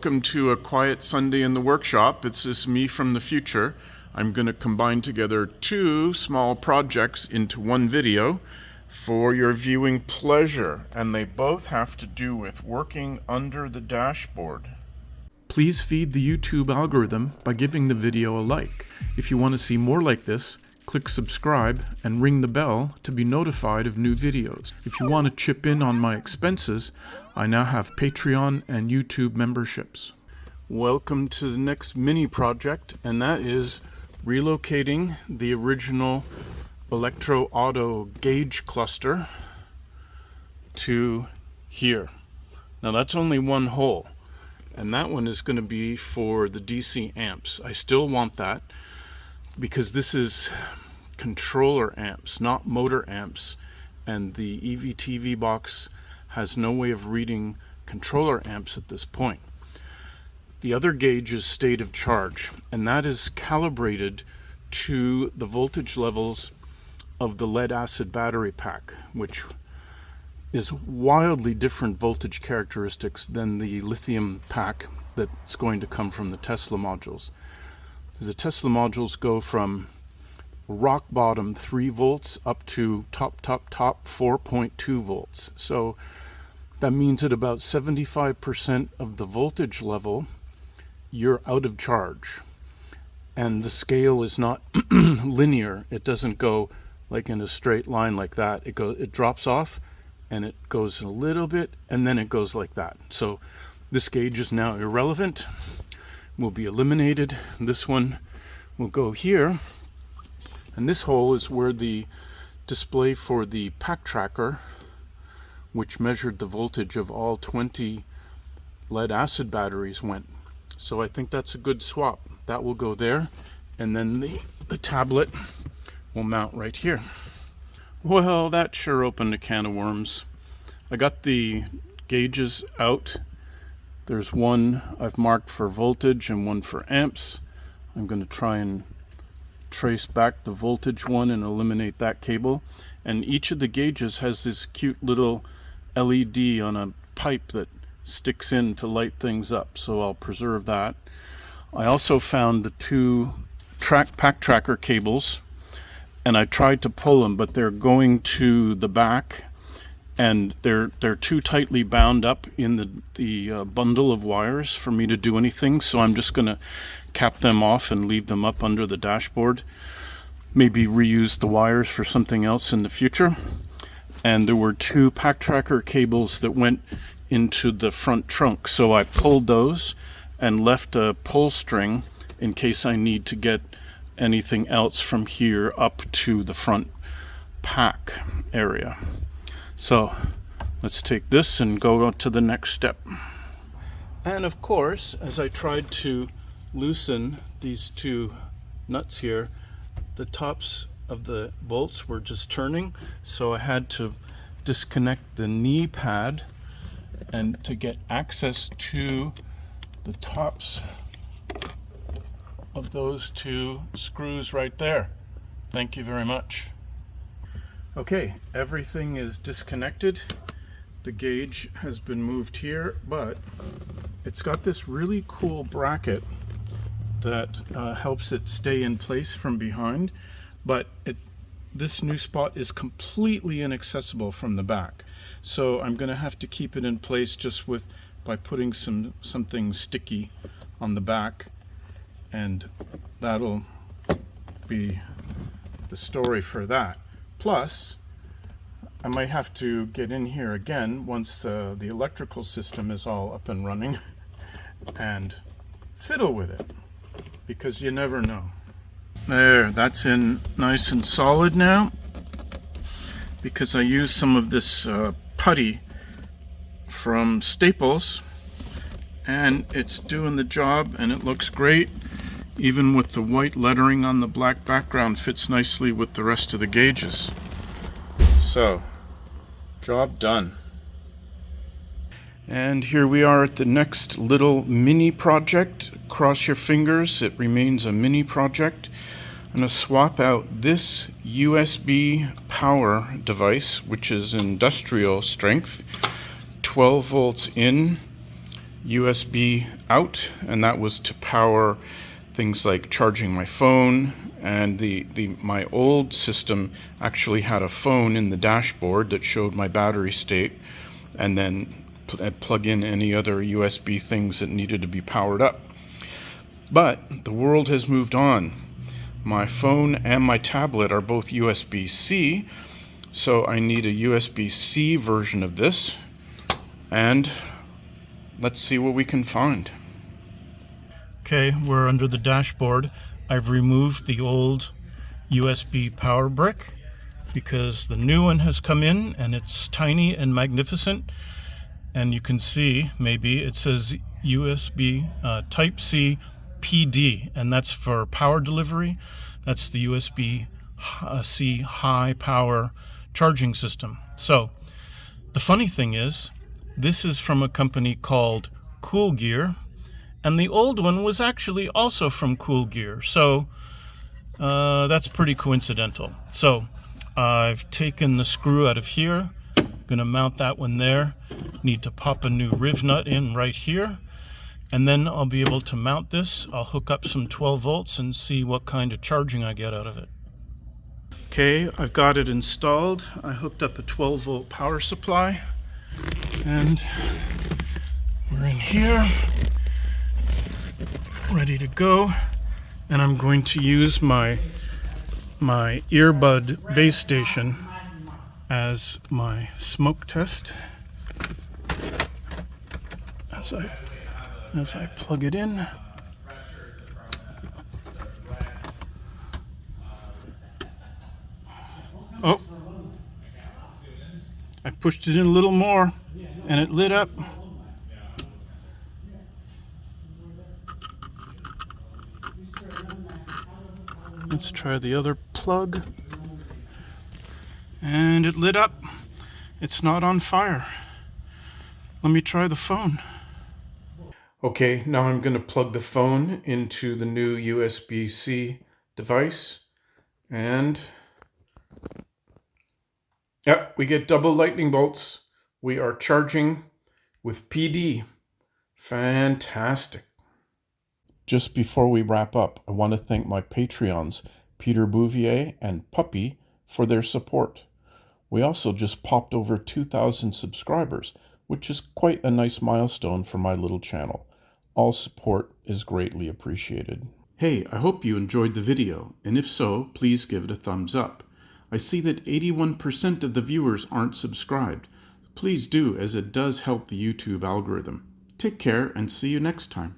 Welcome to a quiet Sunday in the workshop. It's just me from the future. I'm going to combine together two small projects into one video for your viewing pleasure, and they both have to do with working under the dashboard. Please feed the YouTube algorithm by giving the video a like. If you want to see more like this, click subscribe and ring the bell to be notified of new videos. If you want to chip in on my expenses, I now have Patreon and YouTube memberships. Welcome to the next mini project, and that is relocating the original electro-auto gauge cluster to here. Now that's only one hole, and that one is going to be for the DC amps. I still want that because this is controller amps, not motor amps, and the EVTV box has no way of reading controller amps at this point. The other gauge is state of charge, and that is calibrated to the voltage levels of the lead acid battery pack, which is wildly different voltage characteristics than the lithium pack that's going to come from the Tesla modules. The Tesla modules go from rock bottom 3 volts up to top 4.2 volts. So that means at about 75% of the voltage level, you're out of charge. And the scale is not linear. It doesn't go like in a straight line like that. It drops off and it goes a little bit and then it goes like that. So this gauge is now irrelevant, will be eliminated. This one will go here. And this hole is where the display for the pack tracker, which measured the voltage of all 20 lead acid batteries, went. So I think that's a good swap. That will go there, and then the tablet will mount right here. Well, that sure opened a can of worms. I got the gauges out. There's one I've marked for voltage and one for amps. I'm going to try and trace back the voltage one and eliminate that cable. And each of the gauges has this cute little LED on a pipe that sticks in to light things up, so I'll preserve that. I also found the two pack tracker cables, and I tried to pull them, but they're going to the back, and they're too tightly bound up in the bundle of wires for me to do anything, so I'm just going to cap them off and leave them up under the dashboard. Maybe reuse the wires for something else in the future. And there were two pack tracker cables that went into the front trunk, so I pulled those and left a pull string in case I need to get anything else from here up to the front pack area. So let's take this and go to the next step. And of course, as I tried to loosen these two nuts here, the tops of the bolts were just turning, so I had to disconnect the knee pad and to get access to the tops of those two screws right there. Thank you very much. Okay, everything is disconnected. The gauge has been moved here, but it's got this really cool bracket that helps it stay in place from behind, but this new spot is completely inaccessible from the back. So I'm going to have to keep it in place just by putting something sticky on the back, and that'll be the story for that. Plus, I might have to get in here again once the electrical system is all up and running and fiddle with it, because you never know. There, that's in nice and solid now, because I used some of this putty from Staples, and it's doing the job, and it looks great. Even with the white lettering on the black background, fits nicely with the rest of the gauges. So, job done. And here we are at the next little mini project. Cross your fingers, it remains a mini project. I'm going to swap out this USB power device, which is industrial strength, 12 volts in, USB out, and that was to power things like charging my phone. And my old system actually had a phone in the dashboard that showed my battery state, and then I'd plug in any other USB things that needed to be powered up. But the world has moved on. My phone and my tablet are both USB-C, so I need a USB-C version of this, and let's see what we can find. Okay, we're under the dashboard. I've removed the old USB power brick because the new one has come in and it's tiny and magnificent. And you can see, maybe, it says USB Type-C PD, and that's for power delivery. That's the USB-C high power charging system. So the funny thing is, this is from a company called Cool Gear, and the old one was actually also from Cool Gear. So that's pretty coincidental. So I've taken the screw out of here. Gonna mount that one there. Need to pop a new riv nut in right here, and then I'll be able to mount this. I'll hook up some 12 volts and see what kind of charging I get out of it. Okay, I've got it installed. I hooked up a 12 volt power supply, and we're in here, ready to go. And I'm going to use my earbud base station as my smoke test as I plug it in. Oh, I pushed it in a little more and it lit up. Let's try the other plug. And it lit up. It's not on fire. Let me try the phone. Okay, now I'm going to plug the phone into the new USB-C device. And yep, we get double lightning bolts. We are charging with PD. Fantastic. Just before we wrap up, I want to thank my Patreons, Peter Bouvier and Puppy, for their support. We also just popped over 2,000 subscribers, which is quite a nice milestone for my little channel. All support is greatly appreciated. Hey, I hope you enjoyed the video, and if so, please give it a thumbs up. I see that 81% of the viewers aren't subscribed. Please do, as it does help the YouTube algorithm. Take care and see you next time.